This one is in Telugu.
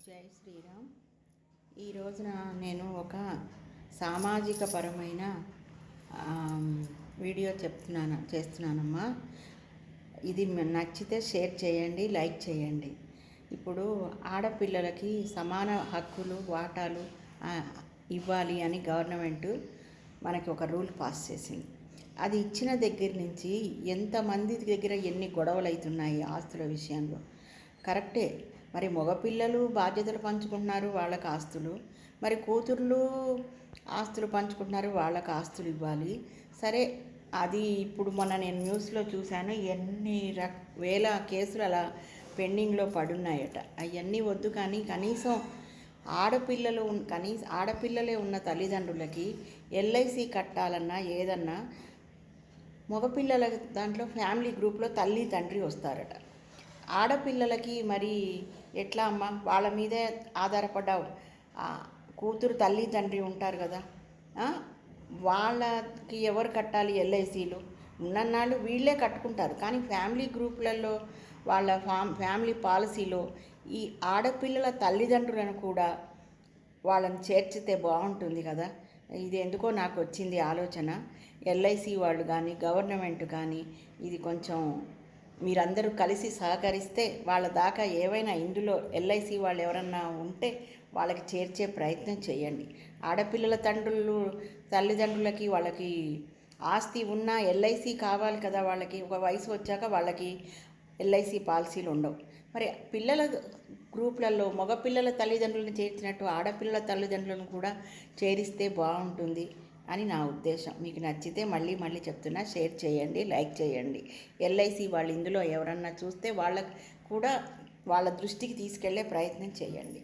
జై శ్రీరామ్. ఈ రోజున నేను ఒక సామాజిక పరమైన వీడియో చేస్తున్నానమ్మా. ఇది నచ్చితే షేర్ చేయండి, లైక్ చేయండి. ఇప్పుడు ఆడపిల్లలకి సమాన హక్కులు వాటాలు ఇవ్వాలి అని గవర్నమెంట్ మనకి ఒక రూల్ పాస్ చేసింది. అది ఇచ్చిన దగ్గర నుంచి ఎంతమంది దగ్గర ఎన్ని గొడవలు అవుతున్నాయి ఆస్తుల విషయంలో. కరెక్టే, మరి మగపిల్లలు బాధ్యతలు పంచుకుంటున్నారు, వాళ్ళకి ఆస్తులు, మరి కూతుర్లు ఆస్తులు పంచుకుంటున్నారు, వాళ్ళకి ఆస్తులు ఇవ్వాలి. సరే, అది ఇప్పుడు మొన్న నేను న్యూస్లో చూశాను, ఎన్ని వేల కేసులు అలా పెండింగ్లో పడున్నాయట. అవన్నీ వద్దు, కానీ కనీసం ఆడపిల్లలే ఉన్న తల్లిదండ్రులకి ఎల్ఐసి కట్టాలన్నా ఏదన్నా మగపిల్లల దాంట్లో ఫ్యామిలీ గ్రూప్లో తల్లి తండ్రి వస్తారట. ఆడపిల్లలకి మరి ఎట్లా అమ్మ? వాళ్ళ మీదే ఆధారపడ్డావు. కూతురు తల్లి తండ్రి ఉంటారు కదా, వాళ్ళకి ఎవరు కట్టాలి ఎల్ఐసీలు? ఉన్నన్నాళ్ళు వీళ్ళే కట్టుకుంటారు, కానీ ఫ్యామిలీ గ్రూపులలో వాళ్ళ ఫ్యామిలీ పాలసీలో ఈ ఆడపిల్లల తల్లిదండ్రులను కూడా వాళ్ళని చేర్చితే బాగుంటుంది కదా. ఇది ఎందుకో నాకు వచ్చింది ఆలోచన. ఎల్ఐసి వాళ్ళు కానీ గవర్నమెంట్ కానీ ఇది కొంచెం మీరందరూ కలిసి సహకరిస్తే వాళ్ళ దాకా ఏవైనా ఇందులో ఎల్ఐసి వాళ్ళు ఎవరన్నా ఉంటే వాళ్ళకి చేర్చే ప్రయత్నం చేయండి. ఆడపిల్లల తల్లిదండ్రులకి వాళ్ళకి ఆస్తి ఉన్న ఎల్ఐసి కావాలి కదా. వాళ్ళకి ఒక వయసు వచ్చాక వాళ్ళకి ఎల్ఐసి పాలసీలు ఉండవు. మరి పిల్లల గ్రూపులలో మగపిల్లల తల్లిదండ్రులను చేర్చినట్టు ఆడపిల్లల తల్లిదండ్రులను కూడా చేరిస్తే బాగుంటుంది అని నా ఉద్దేశం. మీకు నచ్చితే మళ్ళీ చెప్తున్నా, షేర్ చేయండి, లైక్ చేయండి. ఎల్ఐసి వాళ్ళు ఇందులో ఎవరన్నా చూస్తే వాళ్ళకు కూడా వాళ్ళ దృష్టికి తీసుకెళ్లే ప్రయత్నం చేయండి.